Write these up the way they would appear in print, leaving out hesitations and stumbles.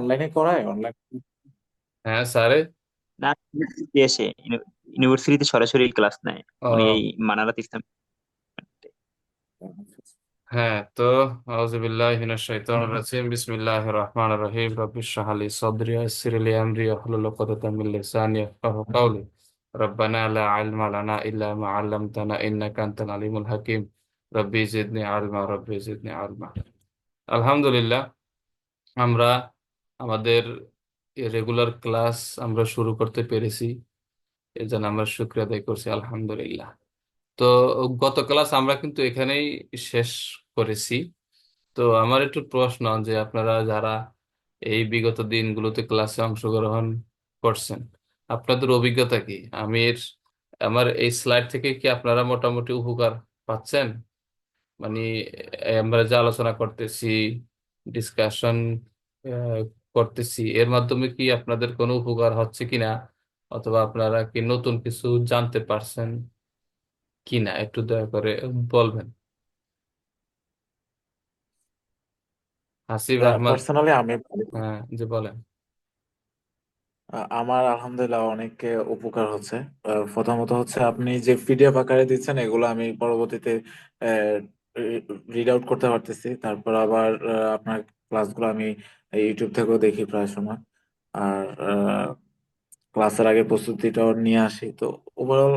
অনলাইনে করায় অনলাইন? হ্যাঁ স্যারে। না, ইউনিভার্সিটি এসে ইউনিভার্সিটিতে সরাসরি ক্লাস নেয় উনি, এই ও মানারাত ইসলাম। হ্যাঁ, তো আউযুবিল্লাহি মিনাশ শাইতানির রাজিম, বিসমিল্লাহির রহমানির রহিম, রব্বিশ রাহ লি সাদরি ওয়াইসির লি আমরি ওয়াহলুল উকদাতাম মিন লিসানি ইয়াফকাহু কাওলি, রব্বানা লা ইলমা লানা ইল্লা মা 'আল্লামতানা ইন্নাকা আনতাল আলিমুল হাকিম, রব্বি জিদনি ইলমা, রব্বি জিদনি ইলমা। আলহামদুলিল্লাহ, আমরা আমাদের রেগুলার ক্লাস আমরা শুরু করতে পেরেছি, এজন্য আমরা শুকরিয়া আদায় করছি আলহামদুলিল্লাহ। তো গত ক্লাস আমরা কিন্তু এখানেই শেষ করেছি। তো আমার একটু প্রশ্ন যে আপনারা যারা এই বিগত দিনগুলোতে ক্লাসে অংশগ্রহণ করছেন, আপনাদের অভিজ্ঞতা কি? আমার এই স্লাইড থেকে কি আপনারা মোটামুটি উপকার পাচ্ছেন? মানে আমরা যে আলোচনা করতেছি, ডিসকাশন করতেছি, এর মাধ্যমে কি আপনাদের কোনো উপকার হচ্ছে কিনা, অথবা আপনারা কি নতুন কিছু জানতে পারছেন কিনা, একটু দয়া করে বলবেন। হাসিব আহমদ। পার্সোনালি আমি হ্যাঁ, যে বলেন। আমার আলহামদুলিল্লাহ অনেক উপকার হচ্ছে। প্রথমত হচ্ছে আপনি যে পিডিএফ আকারে দিচ্ছেন এগুলো আমি পরবর্তীতে রিড আউট করতে পারতেছি। তারপর আবার আপনার ক্লাসগুলো আমি ইউটিউব থেকেও দেখি প্রায় সময়। আর ক্লাসের আগে প্রস্তুতিটাও নিয়ে আসি, তো ওভারঅল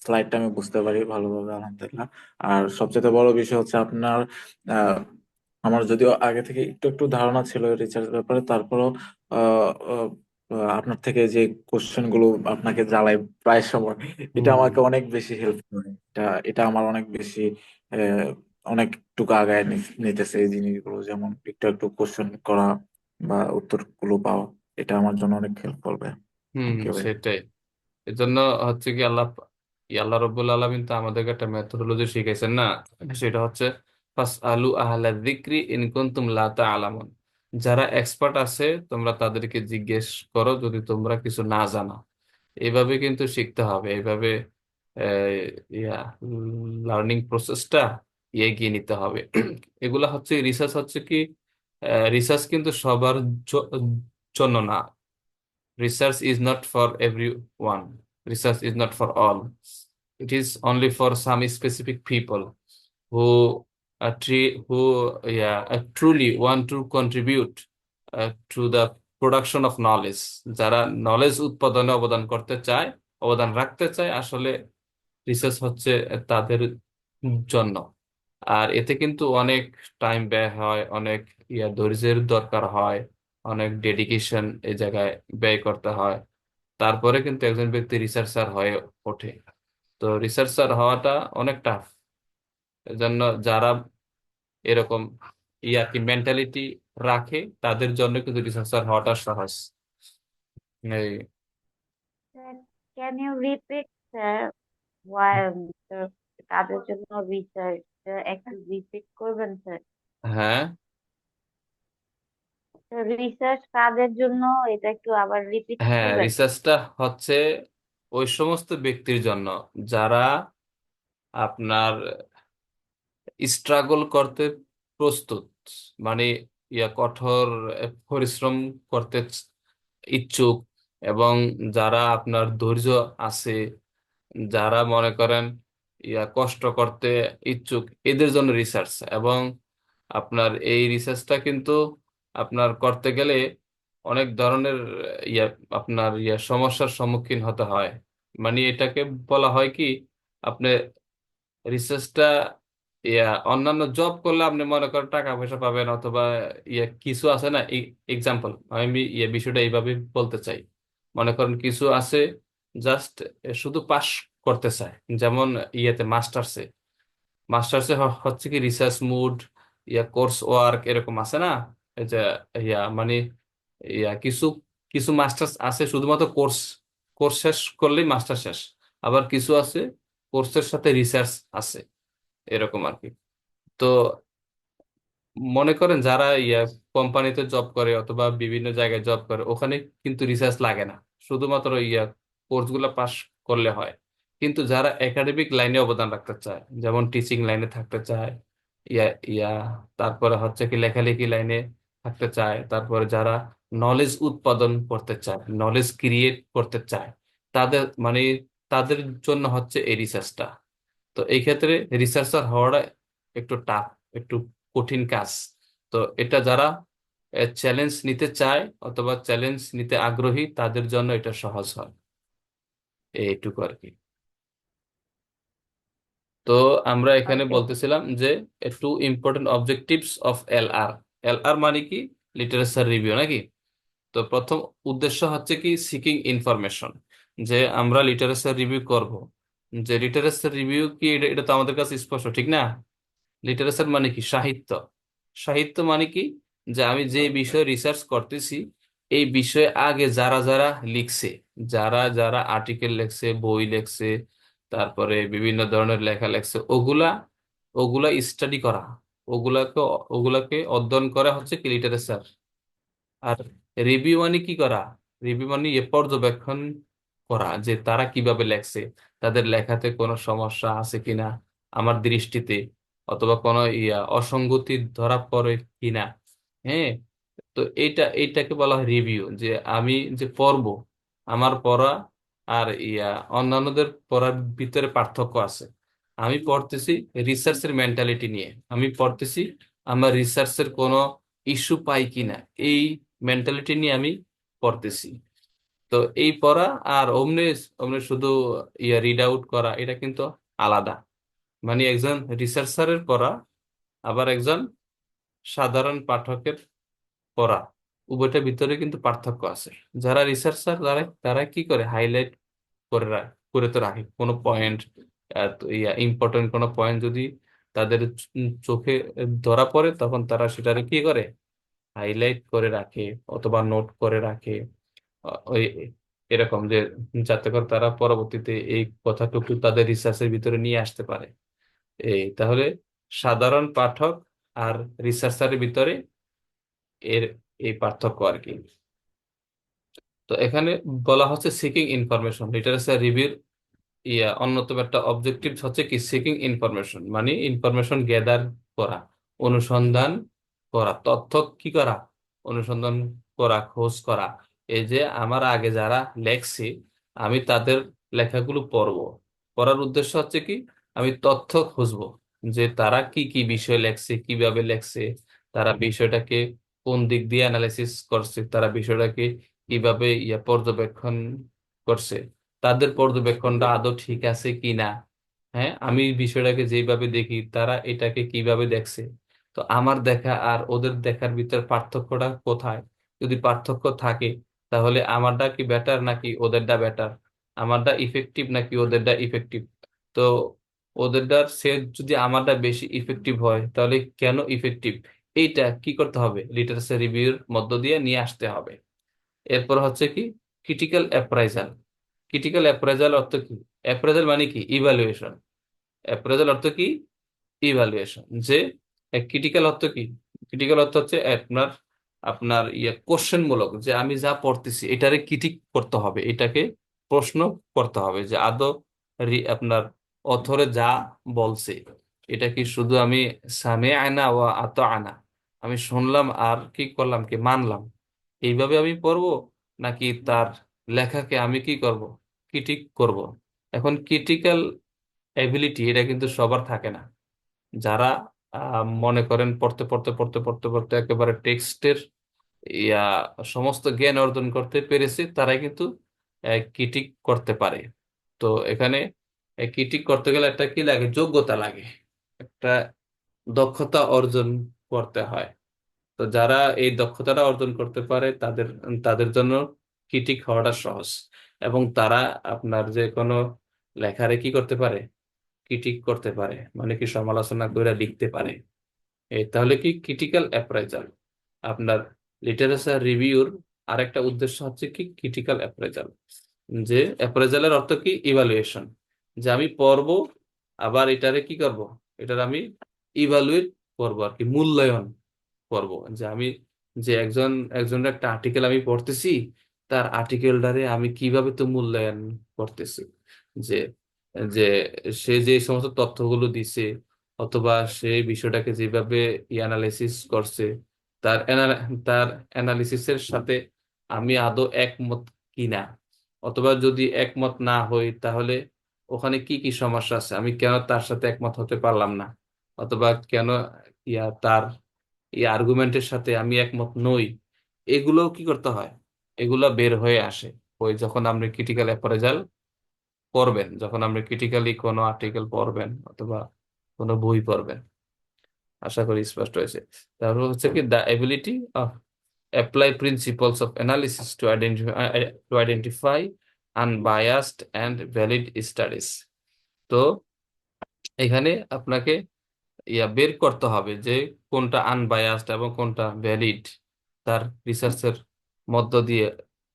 স্লাইডটা আমি বুঝতে পারি ভালোভাবে আলহামদুলিল্লাহ। আর সবচেয়ে বড় বিষয় হচ্ছে আপনার আহ, আমার যদিও আগে থেকে একটু একটু ধারণা ছিল রিসার্চ ব্যাপারে, তারপরও আহ, আহ, আপনার থেকে যে কোশ্চেন গুলো আপনাকে জ্বালায় প্রায় সময়, এটা হুম আমাকে অনেক বেশি হেল্প করে। এটা এটা আমার অনেক বেশি আহ, অনেকটুকু আগায় নিতেছে এই জিনিসগুলো, যেমন একটু একটু কোশ্চেন করা বা উত্তরগুলো পাওয়া। এটা আমার জন্য অনেক হেল্প করবে। হুম থ্যাংক ইউ ভাই। সেটাই। এজন্য হচ্ছে কি আল্লাহ রব্বুল আলামিন তো আমাদেরকে একটা মেথোডোলজি শিখাইছেন না, সেটা হচ্ছে ফাসআলু আহলা যিকরি ইন কুনতুম লা তা'লামুন। যারা এক্সপার্ট আছে তোমরা তাদেরকে জিজ্ঞেস করো যদি তোমরা কিছু না জানো। এইভাবে কিন্তু শিখতে হবে, এইভাবে ইয়া লার্নিং প্রসেসটা এগিয়ে নিতে হবে। এগুলা হচ্ছে রিসার্চ, হচ্ছে কি রিসার্চ কিন্তু সবার জ- জন্য না। Research is not for everyone. Research is not for all. It is only for some specific people who truly want to contribute to the production of knowledge. যারা নলেজ উৎপাদনে অবদান করতে চায়, অবদান রাখতে চায়, আসলে রিসার্চ হচ্ছে তাদের জন্য। আর এতে কিন্তু অনেক টাইম ব্যয় হয়, অনেক ধৈর্যের দরকার হয়, অনেক ডেডিকেশন এই জায়গায় ব্যয় করতে হয়। তারপরে কিন্তু একজন ব্যক্তি রিসার্চার হয়ে ওঠে। তো রিসার্চার হওয়াটা অনেক টাফ। এজন্য যারা এরকম কি মেন্টালিটি রাখে তাদের জন্য কিন্তু রিসার্চার হওয়াটা সহজ। এই Sir, can you repeat, sir, why তাদের জন্য রিসার্চ একটু রিপিট করবেন স্যার? হ্যাঁ, রিসার্চ কাদের জন্য এটা একটু আবার রিপিট হ্যাঁ, করবেন? রিসার্চটা হচ্ছে ওই সমস্ত ব্যক্তির জন্য যারা আপনার স্ট্রাগল করতে প্রস্তুত, মানে কঠোর পরিশ্রম করতে ইচ্ছুক, এবং যারা আপনার ধৈর্য আছে, যারা মনে করেন কষ্ট করতে ইচ্ছুক, এদের জন্য রিসার্চ। এবং আপনার এই রিসার্চটা কিন্তু আপনার করতে গেলে অনেক ধরনের ইয়া আপনার সমস্যার সম্মুখীন হতে হয়। মানে এটাকে বলা হয় কি, আপনি রিসার্চটা অন্যান্য জব করলে আপনি মনে করেন টাকা পয়সা পাবেন, অথবা কিছু আছে না। এক্সাম্পল, আমি বিষয়টা এইভাবে বলতে চাই। মনে করেন কিছু আছে জাস্ট শুধু পাস করতে চায়, যেমন মাস্টার্সে মাস্টার্সে হচ্ছে কি রিসার্চ মুড, কোর্স ওয়ার্ক এরকম আছে না। এই যে মানে কিছু কিছু মাস্টার্স আছে শুধুমাত্র কোর্স কোর্স শেষ করলেই মাস্টার শেষ। আবার কিছু আছে কোর্সের সাথে রিসার্চ আছে, এরকম আর কি। তো মনে করেন যারা কোম্পানিতে জব করে অথবা বিভিন্ন জায়গায় জব করে, ওখানে কিন্তু রিসার্চ লাগে না, শুধুমাত্র কোর্সগুলো পাস করলে হয়। কিন্তু যারা একাডেমিক লাইনে অবদান রাখতে চায়, যেমন টিচিং লাইনে থাকতে চায়, ইয়া ইয়া তারপরে হচ্ছে কি লেখালেখি লাইনে থাকতে চায়, তারপরে যারা নলেজ উৎপাদন করতে চায়, নলেজ ক্রিয়েট করতে চায়, তাদের মানে তাদের জন্য হচ্ছে এই রিসার্চটা। তো এই ক্ষেত্রে রিসার্চার হওয়াটা একটু টাফ, একটু কঠিন কাজ। তো এটা যারা চ্যালেঞ্জ নিতে চায় অথবা চ্যালেঞ্জ নিতে আগ্রহী তাদের জন্য এটা সহজ হয়, এইটুকু আর কি। তো আমরা এখানে ওকে। বলতেছিলাম যে two important objectives of LR. LR মানে কি? লিটারেচার রিভিউ নাকি? তো প্রথম উদ্দেশ্য হচ্ছে কি সিকিং ইনফরমেশন, যে আমরা লিটারেচার রিভিউ করব। যে লিটারেচার রিভিউ কি, এটা তো আমাদের কাছে স্পষ্ট, ঠিক না? লিটারেচার মানে কি? সাহিত্য। সাহিত্য মানে কি? যে আমি যে বিষয়ে রিসার্চ করতেছি এই বিষয়ে আগে যারা যারা লিখছে, যারা যারা আর্টিকেল লেখছে, বই লেখছে, তারপরে বিভিন্ন ধরনের লেখা লেখছে, ওগুলা ওগুলা স্টাডি করা, ওগুলাকে ওগুলাকে অধ্যয়ন করা হচ্ছে কি লিটারেচার। আর রিভিউ মানে কি করা? রিভিউ মানে পর্যবেক্ষণ করা, যে তারা কিভাবে লেখছে, তাদের লেখাতে কোনো সমস্যা আছে কিনা আমার দৃষ্টিতে, অথবা কোনো অসঙ্গতি ধরা পড়ে কিনা। হ্যাঁ। তো এইটাকে বলা হয় রিভিউ। যে আমি যে পড়বো, আমার পড়া আর অন্যান্যদের পড়ার ভিতরে পার্থক্য আছে। আমি পড়তেছি রিসার্চের মেন্টালিটি নিয়ে, আমি পড়তেছি আমার রিসার্চের কোনো ইস্যু পাই কিনা, এই মেন্টালিটি নিয়ে আমি পড়তেছি। তো এই পড়া আর অমনি অমনি শুধু রিড আউট করা, এটা কিন্তু আলাদা। মানে একজন রিসার্চারের পড়া আবার একজন সাধারণ পাঠকের পড়া, উভয়টার ভিতরে কিন্তু পার্থক্য আছে। যারা রিসার্চার তারা তারা কি করে হাইলাইট করে তো রাখে কোনো পয়েন্ট, ইম্পর্টেন্ট কোনো পয়েন্ট যদি তাদের চোখে ধরা পড়ে তখন তারা সেটারে কি করে, হাইলাইট করে রাখে অথবা নোট করে রাখে। ওই এরকম যে যাতে করে তারা পরবর্তীতে এই কথাটুকু তাদের রিসার্চের ভিতরে নিয়ে আসতে পারে। তাহলে সাধারণ পাঠক আর রিসার্চারের ভিতরে এর এই পার্থক্য আর কি। তো এখানে বলা হচ্ছে সিকিং ইনফরমেশন, লিটারেচার রিভিউর অন্যতম একটা অবজেক্টিভ হচ্ছে কি সিকিং ইনফরমেশন, মানে ইনফরমেশন গ্যাদার করা, অনুসন্ধান করা, তথ্য কি করা, অনুসন্ধান করা, খোঁজ করা। এই যে আমার আগে যারা লেখছে আমি তাদের লেখাগুলো পড়বো, পড়ার উদ্দেশ্য হচ্ছে কি আমি তথ্য খুঁজবো, যে তারা কি কি বিষয় লেখছে, কিভাবে লেখছে, তারা বিষয়টাকে কোন দিক দিয়ে অ্যানালাইসিস করছে, তারা বিষয়টাকে কিভাবে পর্যবেক্ষণ করছে, তাদের পর্যবেক্ষণটা আদৌ ঠিক আছে কি না। হ্যাঁ, আমি বিষয়টাকে যেভাবে দেখি তারা এটাকে কিভাবে দেখছে। তো আমার দেখা আর ওদের দেখার ভিতর পার্থক্যটা কোথায়? যদি পার্থক্য থাকে তাহলে আমারটা কি বেটার নাকি ওদেরটা বেটার, আমারটা ইফেক্টিভ নাকি ওদেরটা ইফেক্টিভ। তো ওদেরটার সে যদি আমারটা বেশি ইফেক্টিভ হয় তাহলে কেন ইফেক্টিভ, এইটা কি করতে হবে, লিটারেচার রিভিউর মধ্য দিয়ে নিয়ে আসতে হবে। এরপর হচ্ছে কি ক্রিটিক্যাল অ্যাপ্রাইজাল। ক্রিটিক্যাল অ্যাপ্রাইজাল অর্থ কি? অ্যাপ্রাইজাল মানে কি ইভালুয়েশন। অ্যাপ্রাইজাল অর্থ কি ইভালুয়েশন। যে ক্রিটিক্যাল অর্থ কি? ক্রিটিক্যাল অর্থ হচ্ছে আপনার আপনার কোশ্চেন মূলক, যে আমি যা পড়তেছি এটারে ক্রিটিক করতে হবে, এটাকে প্রশ্ন করতে হবে যে আদৌ আপনার অথরে যা বলছে এটা কি শুধু আমি সামে আনা ও আত আনা, আমি শুনলাম আর কি করলাম, কি মানলাম, এইভাবে আমি পড়বো, নাকি তার লেখাকে আমি কি করব, ক্রিটিক করব। এখন ক্রিটিক্যাল এবিলিটি এটা কিন্তু সবার থাকে না। যারা মনে করেন পড়তে পড়তে পড়তে পড়তে পড়তে একেবারে টেক্সটের ইয়া সমস্ত জ্ঞান অর্জন করতে পেরেছে তারাই কিন্তু ক্রিটিক করতে পারে। তো এখানে ক্রিটিক করতে গেলে একটা কি লাগে, যোগ্যতা লাগে, একটা দক্ষতা অর্জন করতে হয়। তো যারা এই দক্ষতাটা অর্জন করতে পারে তাদের তাদের জন্য ক্রিটিক হওয়াটা সহজ। এবং তারা আপনার যে কোনো লেখারে কি করতে পারে, ক্রিটিক করতে পারে, মানে কি সমালোচনা করে লিখতে পারে। তাহলে কি ক্রিটিক্যাল অ্যাপ্রাইজাল আপনার লিটারেচার রিভিউর আরেকটা উদ্দেশ্য হচ্ছে কি ক্রিটিক্যাল অ্যাপ্রাইজাল। যে অ্যাপ্রাইজালের অর্থ কি ইভালুয়েশন, যে আমি পড়ব আবার এটারে কি করব, এটার আমি ইভালুয়েট করব আর কি, মূল্যায়ন করব। যে আমি যে একজনের একটা আর্টিকেল আমি পড়তেছি তার আর্টিকেলটারে আমি কিভাবে তো মূল্যায়ন করতেছি, যে যে সে যে সমস্ত তথ্যগুলো দিছে অথবা সে বিষয়টাকে যেভাবে অ্যানালাইসিস করছে তার অ্যানালিসিসের সাথে আমি আদৌ একমত কিনা, অথবা যদি একমত না হই তাহলে ওখানে কি কি সমস্যা আছে, আমি কেন তার সাথে একমত হতে পারলাম না, অথবা কেন তার আর্গুমেন্টের সাথে আমি একমত নই, এগুলোও কি করতে হয়, এগুলো বের হয়ে আসে ওই যখন আপনি ক্রিটিক্যাল অ্যাপ্রেজাল পড়বেন, যখন আপনি ক্রিটিক্যালি কোনো আর্টিকেল পড়বেন অথবা কোনো বই পড়বেন। আশা করি স্পষ্ট হয়েছে। তারপর হচ্ছে কি the ability of apply principles of analysis to identify unbiased and valid studies. তো এখানে আপনাকে বের করতে হবে যে কোনটা আনবায়াসড এবং কোনটা ভ্যালিড, তার রিসার্চের মধ্য দিয়ে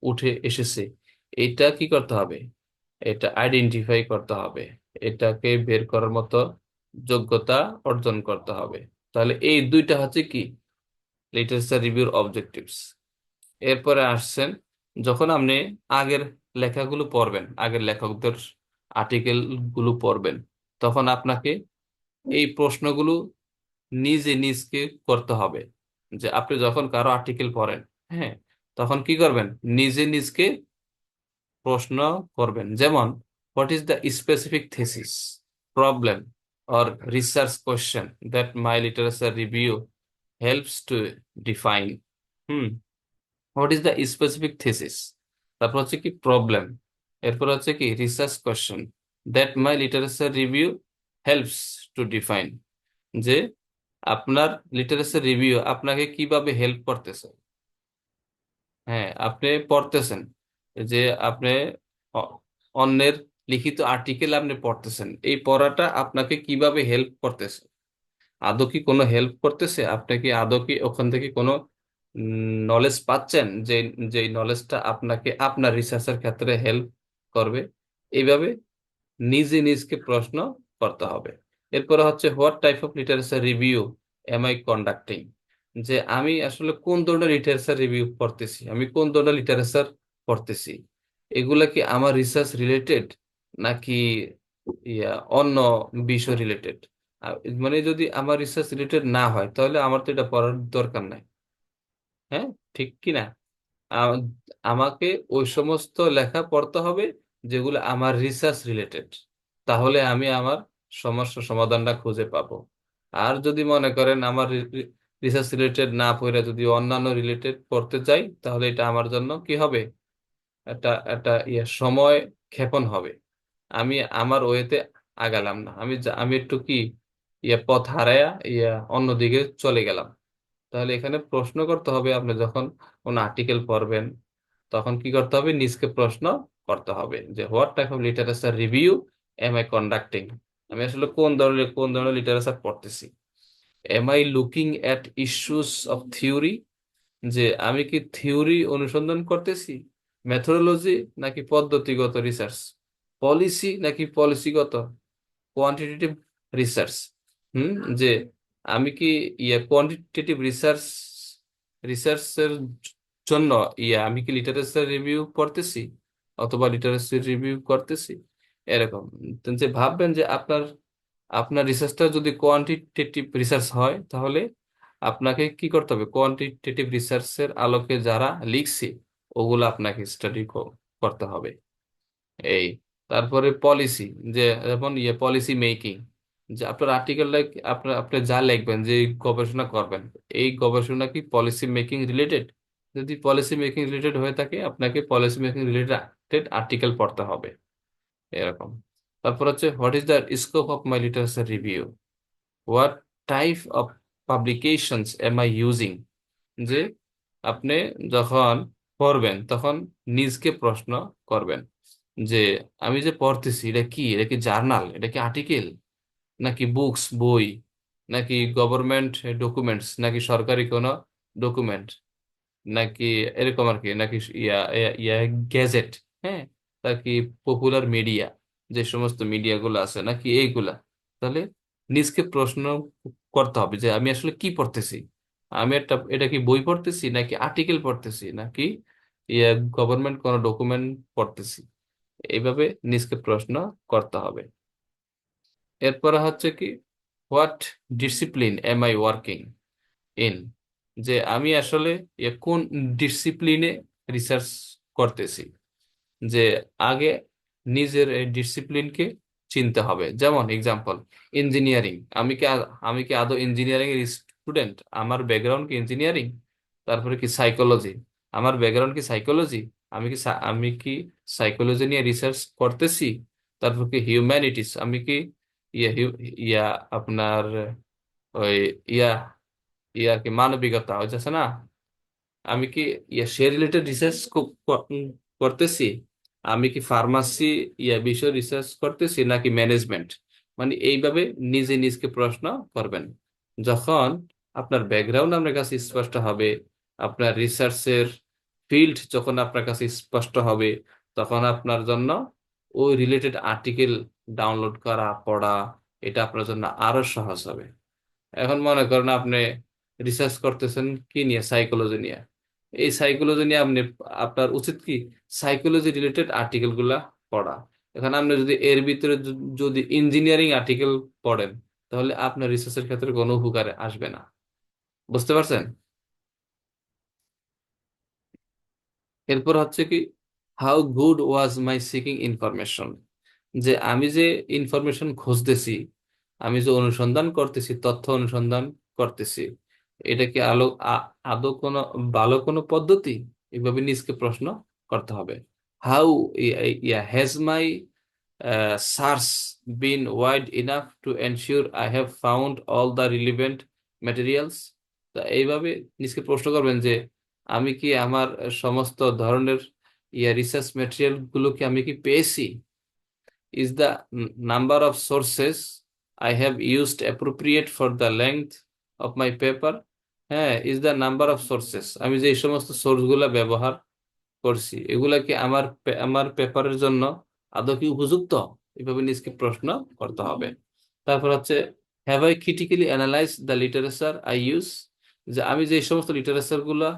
উঠে এসেছে, এটা কি করতে হবে, এটা আইডেন্টিফাই করতে হবে, এটাকে বের করার মতো যোগ্যতা অর্জন করতে হবে। তাহলে এই দুইটা হচ্ছে কি লিটারেচার রিভিউর অবজেক্টিভস। এরপরে আসছেন, যখন আপনি আগের লেখাগুলো পড়বেন, আগের লেখকদের আর্টিকেল গুলো পড়বেন, তখন আপনাকে এই প্রশ্নগুলো নিজে নিজকে করতে হবে। যে আপনি যখন কারো আর্টিকেল পড়েন, হ্যাঁ, তখন কি করবেন, নিজে নিজকে প্রশ্ন করবেন। যেমন, what is the specific thesis, problem or research question that my literature review helps to define. Hmm, what is the specific thesis, তারপর হচ্ছে কি প্রবলেম, এরপর হচ্ছে কি research question that my literature review helps to define, যে আপনার literature review আপনাকে কিভাবে হেল্প করতেছে। হ্যাঁ, আপনি পড়তেছেন, যে আপনি অ- অন্যের লিখিত আর্টিকেল আপনি পড়তেছেন, এই পড়াটা আপনাকে কিভাবে হেল্প করতেছে, আদৌ কি কোনো হেল্প করতেছে, আপনি কি আদৌ কি ওখান থেকে কোনো নলেজ পাচ্ছেন, যে যে নলেজটা আপনাকে আপনার রিসার্চের ক্ষেত্রে হেল্প করবে। এইভাবে নিজে নিজকে প্রশ্ন করতে হবে। এরপরে হচ্ছে what type of literature review am I conducting, যে আমি আসলে কোন ধরনের লিটারেচার রিভিউ পড়তেছি, আমি কোন ধরনের লিটারেচার পড়তেছি, এগুলা কি আমার রিসার্চ রিলেটেড নাকি অন্য বিষয় রিলেটেড। মানে যদি আমার রিসার্চ রিলেটেড না হয় তাহলে আমার তো এটা পড়ার দরকার নাই। হ্যাঁ, ঠিক কি না? আ- আমাকে ওই সমস্ত লেখা পড়তে হবে যেগুলো আমার রিসার্চ রিলেটেড, তাহলে আমি আমার সমস্যা সমাধানটা খুঁজে পাবো। আর যদি মনে করেন আমার রিসার্চ রিলেটেড না পড়ে যদি অন্যান্য রিলেটেড পড়তে চাই, তাহলে এটা আমার জন্য কি হবে, একটা একটা সময় ক্ষেপণ হবে। আমি আমার ওয়েতে আগালাম না, আমি একটু কি পথ হারায়া অন্যদিকে চলে গেলাম। তাহলে এখানে প্রশ্ন করতে হবে, আপনি যখন কোনো আর্টিকেল পড়বেন তখন কি করতে হবে, নিজকে প্রশ্ন করতে হবে যে what type of literature review am I conducting, আমি আসলে কোন ধরনের লিটারেচার পড়তেছি। Am I looking at issues of theory, যে আমি কি থিওরি অনুসন্ধান করতেছি, মেথোডোলজি নাকি পদ্ধতিগত রিসার্চ, পলিসি নাকি পলিসিগত, কোয়ান্টিটেটিভ রিসার্চ। হুম, যে আমি কি কোয়ান্টিটেটিভ রিসার্চের জন্য আমি কি লিটারেচার রিভিউ পড়তেছি অথবা লিটারেচার রিভিউ করতেছি, এরকম। তো যে ভাববেন যে আপনার আপনার রিসার্চটা যদি কোয়ান্টিটেটিভ রিসার্চ হয়, তাহলে আপনাকে কি করতে হবে, কোয়ান্টিটেটিভ রিসার্চের আলোকে যারা লিখছে ওগুলো আপনাকে স্টাডি করতে হবে। এই তারপরে পলিসি, যে যেমন পলিসি মেকিং, যে আপনার আর্টিকেলটা আপনার আপনি যা লিখবেন, যে গবেষণা করবেন, এই গবেষণা কি পলিসি মেকিং রিলেটেড, যদি পলিসি মেকিং রিলেটেড হয়ে থাকে আপনাকে পলিসি মেকিং রিলেটেড আর্টিকেল পড়তে হবে, এরকম। তারপর হচ্ছে what is the scope of my literature review, what type of publications am I using, যে আপনি যখন পড়বেন তখন নিজকে প্রশ্ন করবেন যে আমি যে পড়তেছি এটা কি জার্নাল, এটা কি আর্টিকেল, নাকি বুকস বই, নাকি গভর্নমেন্ট ডকুমেন্টস, নাকি সরকারি কোনো ডকুমেন্ট, নাকি এরকম আর কি, নাকি ইয়া ইয়া ইয়া গ্যাজেট, হ্যাঁ, নাকি পপুলার মিডিয়া, যে সমস্ত মিডিয়াগুলো আছে, নাকি এইগুলা। তাহলে নিজকে প্রশ্ন করতে হবে যে আমি আসলে কি পড়তেছি, এটা কি বই পড়তেছি নাকি আর্টিকেল পড়তেছি নাকি গভর্নমেন্ট কোনো ডকুমেন্ট পড়তেছি, এইভাবে নিজকে প্রশ্ন করতে হবে। এরপরে হচ্ছে কি what discipline am I working in, যে আমি আসলে কোন ডিসিপ্লিনে রিসার্চ করতেছি। যে আগে নিজের এই ডিসিপ্লিনকে চিনতে হবে। যেমন এক্সাম্পল, ইঞ্জিনিয়ারিং, আমি কি আদৌ ইঞ্জিনিয়ারিং এর স্টুডেন্ট? আমার ব্যাকগ্রাউন্ড কি ইঞ্জিনিয়ারিং? তারপরে কি সাইকোলজি, আমার ব্যাকগ্রাউন্ড কি সাইকোলজি? আমি কি সাইকোলজি নিয়ে রিসার্চ করতেছি? তারপর কি হিউম্যানিটিস, আমি কি ইয়া ইয়া আপনার ওই ইয়া ইয়া কি মানবিকতা হচ্ছে না, আমি কি সে রিলেটেড রিসার্চ করতেছি? আমি কি ফার্মাসি বিষয়ে রিসার্চ করতেছি নাকি ম্যানেজমেন্ট? মানে এইভাবে নিজে নিজকে প্রশ্ন করবেন। যখন আপনার ব্যাকগ্রাউন্ড আপনার কাছে স্পষ্ট হবে, আপনার রিসার্চের ফিল্ড যখন আপনার কাছে স্পষ্ট হবে, তখন আপনার জন্য ওই রিলেটেড আর্টিকেল ডাউনলোড করা, পড়া, এটা আপনার জন্য আরো সহজ হবে। এখন মনে করেন আপনি রিসার্চ করতেছেন কি নিয়ে, সাইকোলজি নিয়ে। এই সাইকোলজি নিয়ে আপনার উচিত কি সাইকোলজি রিলেটেড আর্টিকেল গুলা পড়া। এখন আপনি যদি এর ভিতরে যদি ইঞ্জিনিয়ারিং আর্টিকেল পড়েন, তাহলে আপনার রিসার্চের ক্ষেত্রে কোনো উপকারে আসবে না। বুঝতে পারছেন? এরপর হচ্ছে কি, how good was my seeking information. যে আমি যে ইনফরমেশন খুঁজতেছি, আমি যে অনুসন্ধান করতেছি, তথ্য অনুসন্ধান করতেছি, এটা কি আদৌ কোনো ভালো কোনো পদ্ধতি? এইভাবে নিজকে প্রশ্ন করতে হবে। How has my search been wide enough to ensure I have found all the relevant materials. তা এইভাবে নিজকে প্রশ্ন করবেন যে আমি কি আমার সমস্ত ধরনের রিসার্চ ম্যাটেরিয়াল গুলো কি আমি কি পেয়েছি? Is the number of sources I have used appropriate for the length of my paper? হ্যাঁ, is the number of sources, আমি যে এই সমস্ত সোর্স গুলা ব্যবহার করছি, এগুলা কি আমার পেপারের জন্য আদৌ কি উপযুক্ত? এভাবে নিজকে প্রশ্ন করতে হবে। তারপর হচ্ছে, have I critically analyse the literature I use. যে আমি যে এই সমস্ত লিটারেচার গুলা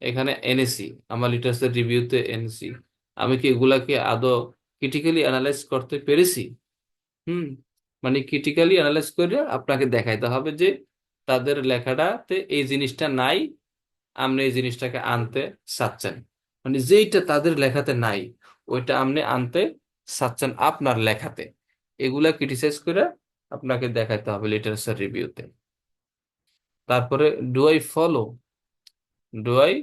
এখানে এনেছি, আমার লিটারেচার রিভিউতে এনেছি, আমি কি এগুলাকে আদৌ ক্রিটিক্যালি অ্যানালাইজ করতে পেরেছি? হুম, মানে ক্রিটিক্যালি অ্যানালাইজ করে আপনাকে দেখাইতে হবে যে তাদের লেখাটাতে এই জিনিসটা নাই, আপনি এই জিনিসটাকে আনতে চাচ্ছেন। মানে যেইটা তাদের লেখাতে নাই, ওইটা আপনি আনতে চাচ্ছেন আপনার লেখাতে। এগুলা ক্রিটিসাইজ করে আপনাকে দেখাইতে হবে লিটারেচার রিভিউতে। তারপরে, do I follow do I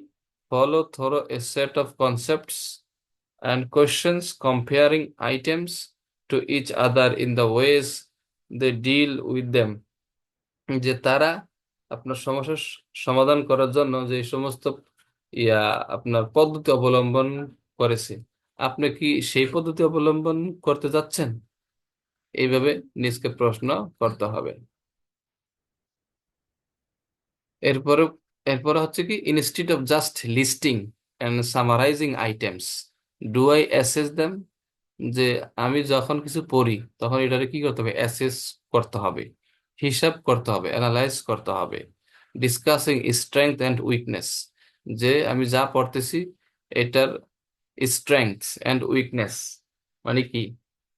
follow through a set of concepts and questions comparing items to each other in the ways they deal with them। যে তারা আপনার সমস্যার সমাধান করার জন্য যে সমস্ত ইয়া আপনার পদ্ধতি অবলম্বন করেছে, আপনি কি সেই পদ্ধতি অবলম্বন করতে যাচ্ছেন? এইভাবে নিজকে প্রশ্ন করতে হবে। এরপরে এরপরে হচ্ছে কি, instead of just listing and summarising items, do I assess them. যে আমি যখন কিছু পড়ি, তখন এটাকে কি করতে হবে? অ্যাসেস করতে হবে, হিসাব করতে হবে, অ্যানালাইজ করতে হবে। ডিসকাসিং স্ট্রেংথ অ্যান্ড উইকনেস, যে আমি যা পড়তেছি এটার স্ট্রেংথ অ্যান্ড উইকনেস মানে কি,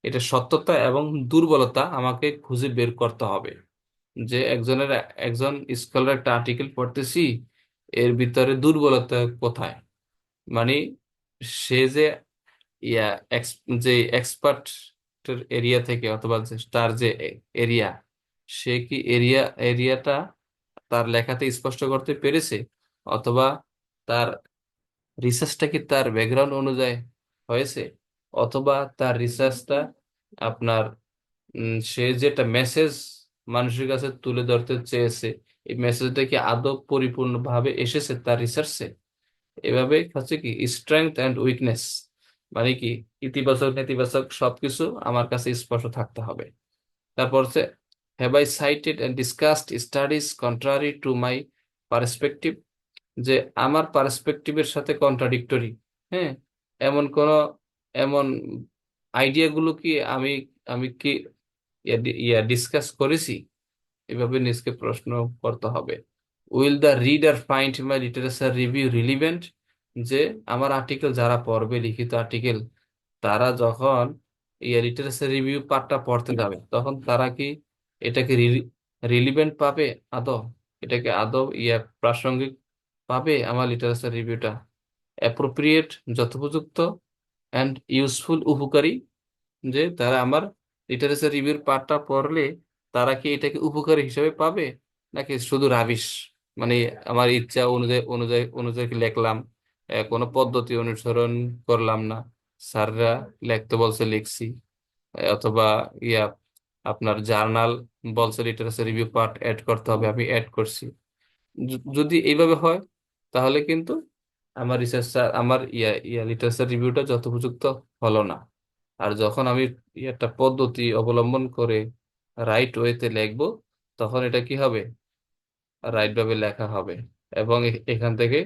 এটা সত্যতা এবং দুর্বলতা আমাকে খুঁজে বের করতে হবে। যে একজন স্কলার একটা আর্টিকেল পড়তেছি, এর ভিতরে দুর্বলতা কোথায়? মানে সে যে ইয়া যে এক্সপার্ট এরিয়া থেকে, অথবা তার যে এরিয়া, সে কি এরিয়াটা তার লেখাতে স্পষ্ট করতে পেরেছে? অথবা তার রিসার্চটা কি তার ব্যাকগ্রাউন্ড অনুযায়ী হয়েছে? অথবা তার রিসার্চটা আপনার সে যেটা মেসেজ মানুষের কাছে তুলে ধরতে চেয়েছে, এই মেসেজটা কি আদৌ পরিপূর্ণভাবে এসেছে তার রিসার্চে? এভাবে হচ্ছে কি স্ট্রেংথ অ্যান্ড উইকনেস, মানে কি ইতিবাচক নেতিবাচক সবকিছু আমার কাছে স্পষ্ট থাকতে হবে। তারপর হচ্ছে, have I cited and discussed studies contrary to my perspective. যে আমার পার্সপেক্টিভের সাথে কন্ট্রাডিক্টরি, হ্যাঁ, এমন কোন এমন আইডিয়া গুলো কি আমি আমি কি ডিসকাস করেছি? এভাবে নিজকে প্রশ্ন করতে হবে। Will the reader find my literature review relevant. যে আমার আর্টিকেল যারা পড়বে, লিখিত আর্টিকেল, তারা যখন লিটারেচার রিভিউ পার্টটা পড়তে যাবে, তখন তারা কি এটাকে রিলিভেন্ট পাবে আদৌ? এটাকে আদৌ প্রাসঙ্গিক পাবে আমার লিটারেচার রিভিউটা, অ্যাপ্রোপ্রিয়েট, যথোপযুক্ত, অ্যান্ড ইউজফুল, উপকারী, যে তারা আমার লিটারেচার রিভিউর পার্টটা পড়লে তারা কি এটাকে উপকারী হিসেবে পাবে, নাকি শুধু রাবিশ, মানে আমার ইচ্ছা অনুযায়ী অনুযায়ী অনুযায়ী লিখলাম, কোনো পদ্ধতি অনুসরণ করলাম না, স্যাররা লিখতে বলছে লিখছি, অথবা ইয়া আপনার জার্নাল বলছে লিটারেচার রিভিউ পার্ট অ্যাড করতে হবে, আমি অ্যাড করছি। যদি এইভাবে হয় তাহলে কিন্তু আমার রিসার্চ, আমার লিটারেচার রিভিউটা যথোপযুক্ত হলো না। আর যখন আমি একটা পদ্ধতি অবলম্বন করে রাইট ওয়েতে লিখবো, তখন এটা কি হবে, রাইট ভাবে লেখা হবে, এবং এখান থেকে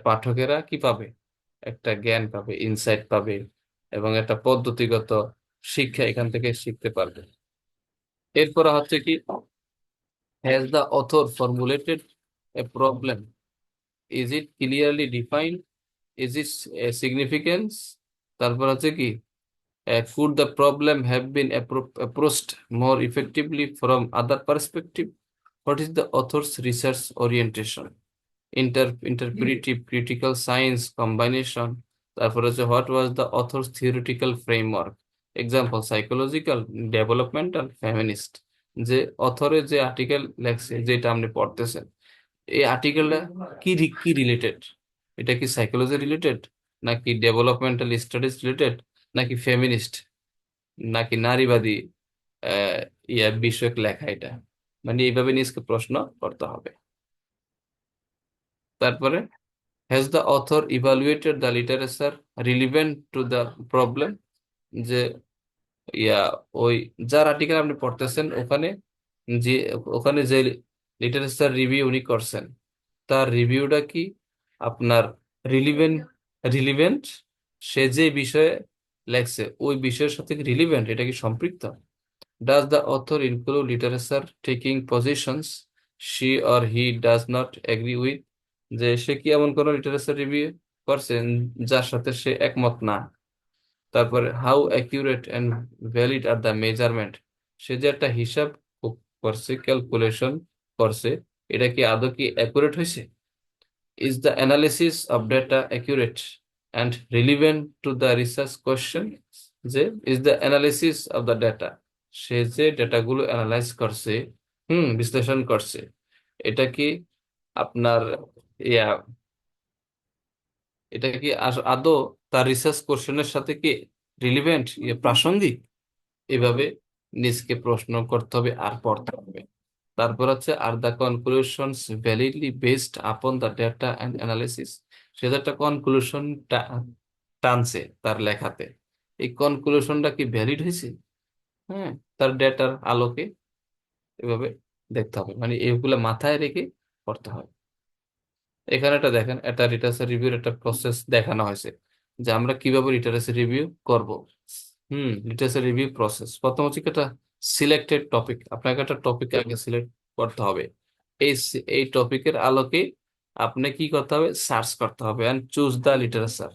পাঠকেরা কি পাবে, একটা জ্ঞান পাবে, ইনসাইট পাবে, এবং একটা পদ্ধতিগত শিক্ষা এখান থেকে শিখতে পারবে। এরপরে হচ্ছে কি, has the author formulated A problem, is it clearly defined, is it significance, তারপর হচ্ছে কি, could the problem have been approached more effectively from other perspective? What is the author's research orientation? Interpretive critical science combination. তারপর হচ্ছে what was the author's theoretical framework? Example, psychological, developmental, feminist. যে অথরে যে article লেখছে, যেটা আপনি পড়তেছেন, এই আর্টিকেলটা কি রিলেটেড, এটা কি সাইকোলজি রিলেটেড, নাকি ডেভেলপমেন্টাল স্টাডিজ রিলেটেড, নাকি ফেমিনিস্ট, নাকি নারীবাদী আহ বিষয়ক লেখা এটা, মানে এইভাবে নিজকে প্রশ্ন করতে হবে। তারপরে, has the author evaluated the literature relevant to the problem, যে ইয়া ওই যার আর্টিকেল আপনি পড়তেছেন যে ওখানে যে লিটারেচার রিভিউ উনি করছেন, তার রিভিউটা কি আপনার রিলিভেন্ট রিলিভেন্ট সে যে বিষয়ে লেখছে ওই বিষয়ের সাথে রিলিভেন্ট, এটা কি সম্পৃক্ত? Does the author include literature taking positions she or he does not agree with, যে সে কি এমন কোন লিটারেচার রিভিউ করছেন যার সাথে সে একমত না? তারপরে, how accurate and valid are the measurement, সে যে একটা হিসাব করছে, ক্যালকুলেশন করছে, এটা কি আদৌ কি অ্যাকুরেট হয়েছে? Is the analysis of data accurate and relevant to the research question, যে is the analysis of the data, সে যে ডেটাগুলো অ্যানালাইজ করছে, বিশ্লেষণ করছে, এটা কি আপনার ইয়া এটা কি আদৌ তার রিসার্চ কোশ্চেনের সাথে কি রিলিভেন্ট, প্রাসঙ্গিক? এভাবে নিজকে প্রশ্ন করতে হবে আর পড়তে হবে। তারপর হচ্ছে, are the conclusions validly based upon the data and analysis, সে যে একটা কনক্লুশন টানছে তার লেখাতে, এই কনক্লুশনটা কি ভ্যালিড হয়েছে, হ্যাঁ, তার ডেটার আলোকে, এভাবে দেখতে হবে, মানে এগুলো মাথায় রেখে পড়তে হবে। এখানে একটা দেখেন, একটা লিটারেচার রিভিউর একটা প্রসেস দেখানো হয়েছে, যে আমরা কিভাবে লিটারেচার রিভিউ করব। লিটারেচার রিভিউ প্রসেস, প্রথম হচ্ছে কি, একটা সিলেক্টেড টপিক, আপনাকে একটা টপিক আগে সিলেক্ট করতে হবে। এই টপিকের আলোকে আপনি কি করতে হবে, সার্চ করতে হবে, এন্ড চুজ দ্য লিটারেচার।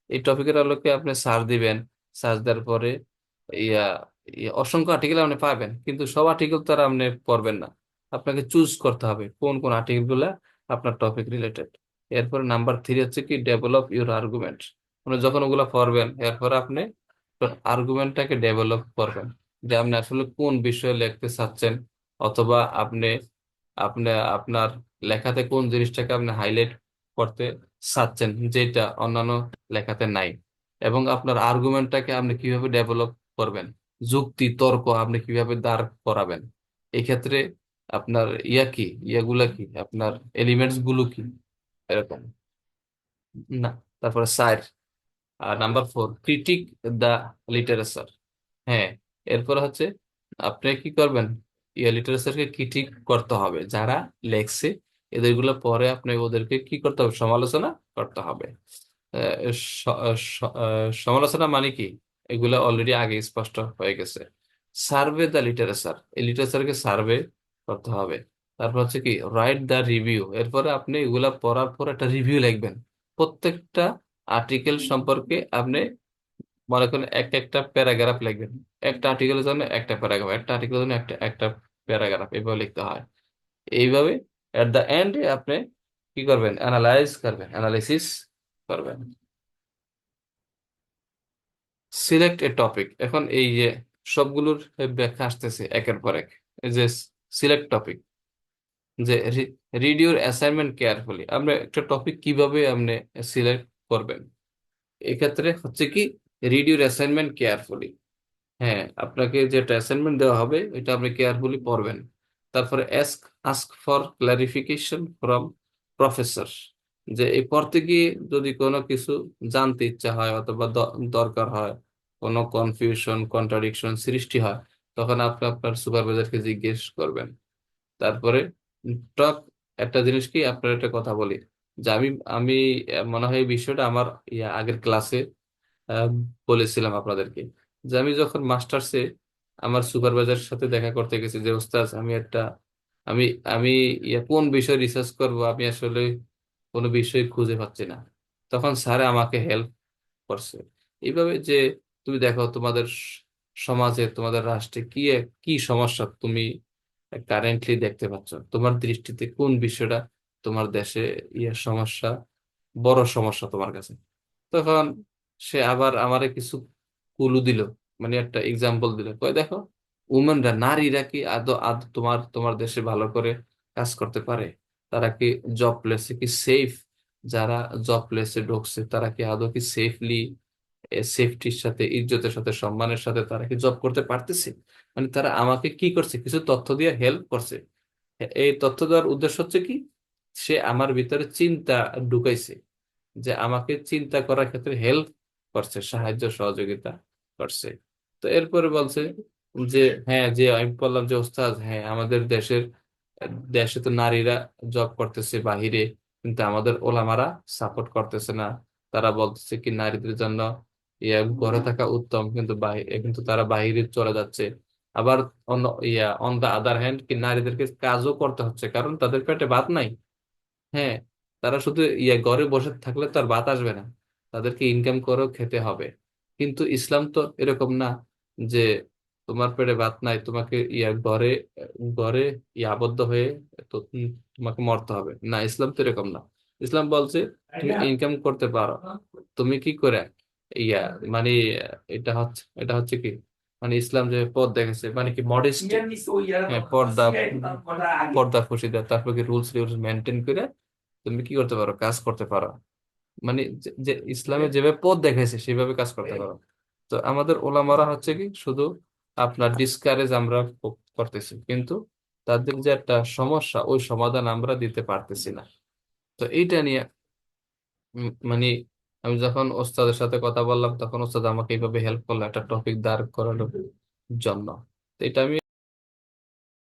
এই টপিকের আলোকে আপনি সার্চ দিবেন, সার্চ দেওয়ার পরে ইয়া অসংখ্য আর্টিকেল আপনি পাবেন, কিন্তু সব আর্টিকেল তো আর আপনি পড়বেন না, আপনাকে চুজ করতে হবে কোন কোন আর্টিকেল গুলা আপনার টপিক রিলেটেড। এরপরে নাম্বার 3 হচ্ছে কি, ডেভেলপ ইউর আর্গুমেন্ট, মানে যখন ওগুলা পড়বেন এরপরে আপনি আর্গুমেন্টটাকে ডেভেলপ করবেন, যে আপনি আসলে কোন বিষয়ে লিখতে চাচ্ছেন, অথবা আপনি আপনি আপনার লেখাতে কোন জিনিসটাকে আপনি হাইলাইট করতে চাচ্ছেন, যেটা অন্যান্য লেখাতে নাই, এবং আপনার আর্গুমেন্টটাকে আপনি কিভাবে ডেভেলপ করবেন, যুক্তি তর্ক আপনি কিভাবে দাঁড় করাবেন, এই ক্ষেত্রে আপনার ইয়াগুলা কি, আপনার এলিমেন্টস গুলো কি, এরকম না। তারপরে স্যার, আর নাম্বার 4, ক্রিটিক দ্য লিটারেচার। হ্যাঁ, এরপর হচ্ছে আপনি কি করবেন, লিটারেচারকে ক্রিটিক করতে হবে, যারা লেখছে এদেরগুলো পরে আপনি ওদেরকে কি করতে হবে, সমালোচনা করতে হবে। সমালোচনা মানে কি, এগুলা অলরেডি আগে স্পষ্ট হয়ে গেছে। সার্ভে দ্য লিটারেচার, এই লিটারেচারকে সার্ভে করতে হবে। তারপর হচ্ছে কি, রাইট দ্য রিভিউ, এরপরে আপনি এগুলা পড়ার পর একটা রিভিউ লিখবেন, প্রত্যেকটা আর্টিকেল সম্পর্কে আপনি মনে করেন একটা একটা প্যারাগ্রাফ লিখবেন, একটা আর্টিকেলের জন্য একটা প্যারাগ্রাফ, একটা আর্টিকেলের জন্য একটা একটা প্যারাগ্রাফ, এইভাবে লিখতে হয়। এইভাবে এট দ্য এন্ড আপনি কি করবেন, অ্যানালাইজ করবেন, অ্যানালিসিস করবেন। সিলেক্ট এ টপিক, এখন এই যে সবগুলোর ব্যাখ্যা আসতেছে একের পর এক। এই যে সিলেক্ট টপিক, যে রিড ইউর অ্যাসাইনমেন্ট কেয়ারফুলি, আমরা একটা টপিক কিভাবে আপনি সিলেক্ট করবেন, এক্ষেত্রে হচ্ছে কি রিড ইউর অ্যাসাইনমেন্ট কেয়ারফুলি। হ্যাঁ, আপনাকে যেটা অ্যাসাইনমেন্ট দেওয়া হবে এটা আপনি কেয়ারফুলি পড়বেন। তারপরে ask ask for clarification from professor, যে এই পড়তে গিয়ে যদি কোনো কিছু জানতে ইচ্ছা হয় অথবা দরকার হয়, কোনো কনফিউশন কন্ট্রাডিকশন সৃষ্টি হয়, তখন আপনি আপনার সুপারভাইজারকে জিজ্ঞেস করবেন। তারপরে টক, একটা জিনিস কি আপনার একটা কথা বলি, যে আমি আমি মনে হয় এই বিষয়টা আমার আগের ক্লাসে আহ, বলেছিলাম আপনাদেরকে, যে আমি যখন মাস্টার্সে আমার সুপারভাইজারের সাথে দেখা করতে গেছি, যে ওস্তাদ আমি একটা আমি আমি কোন বিষয়ে রিসার্চ করব, আমি আসলে কোনো বিষয় খুঁজে পাচ্ছি না, তখন স্যার আমাকে হেল্প করছে। এইভাবে যে তুমি দেখো তোমাদের সমাজে তোমাদের রাষ্ট্রে কি কি সমস্যা তুমি কারেন্টলি দেখতে পাচ্ছ, তোমার দৃষ্টিতে কোন বিষয়টা তোমার দেশে সমস্যা, বড় সমস্যা তোমার কাছে। তখন সে আবার আমারে কিছু কুলু দিল, মানে একটা এক্সাম্পল দিল, কয় দেখো উমেনরা, নারীরা কি আদৌ আদৌ তোমার তোমার দেশে ভালো করে কাজ করতে পারে? তারা কি জব প্লেসে কি সেফ? যারা জব প্লেসে ঢুকছে তারা কি আদৌ কি সেফলি, সেফটির সাথে, ইজ্জতের সাথে, সম্মানের সাথে তারা কি জব করতে পারতেছে? মানে তারা আমাকে কি করছে, কিছু তথ্য দিয়ে হেল্প করছে। এই তথ্য দেওয়ার উদ্দেশ্য হচ্ছে কি, সে আমার ভিতরে চিন্তা ঢুকাইছে, যে আমাকে চিন্তা করার ক্ষেত্রে হেল্প করছে, সাহায্য সহযোগিতা করছে। তো এরপরে বলছে যে হ্যাঁ, যে আমি বললাম যে ওস্তাদ হ্যাঁ আমাদের দেশের দেশে তো নারীরা জব করতেছে বাহিরে, কিন্তু আমাদের ওলামারা সাপোর্ট করতেছে না। তারা বলতেছে কি নারীদের জন্য ঘরে থাকা উত্তম, কিন্তু কিন্তু তারা বাহিরে চলে যাচ্ছে। আবার অন্য অন দা আদার হ্যান্ড কি নারীদেরকে কাজও করতে হচ্ছে, কারণ তাদের পেটে ভাত নাই। হ্যাঁ, তারা শুধু ঘরে বসে থাকলে তো আর ভাত আসবে না, তাদেরকে ইনকাম করেও খেতে হবে। কিন্তু ইসলাম তো এরকম না, যে তোমার পেটে ভাত নাই তোমাকে ঘরে ঘরে আবদ্ধ হয়ে তোমাকে মরতে হবে না। ইসলাম তো এরকম না। ইসলাম বলছে তুমি ইনকাম করতে পারো, তুমি কি করে ইয়া মানে এটা হচ্ছে কি, মানে ইসলাম যে পথ দেখেছে, মানে কি মডেস্টি, হ্যাঁ পর্দা, পর্দা ফসিদা, তারপর কি রুলস রিউলস মেনটেন করে তুমি কি করতে পারো, কাজ করতে পারো। মানে যে যে ইসলামে যেভাবে পথ দেখাইছে সেভাবে কাজ করতে পারো। তো আমাদের ওলামারা হচ্ছে কি শুধু আপনার ডিসকারেজ আমরা করতেছি, কিন্তু তাদের যে একটা সমস্যা ওই সমাধান আমরা দিতে পারতেছি না। তো এইটা নিয়ে মানে আমি যখন ওস্তাদের সাথে কথা বললাম, তখন ওস্তাদ আমাকে এইভাবে হেল্প করলো একটা টপিক দাঁড় করানোর জন্য। তো এটা আমি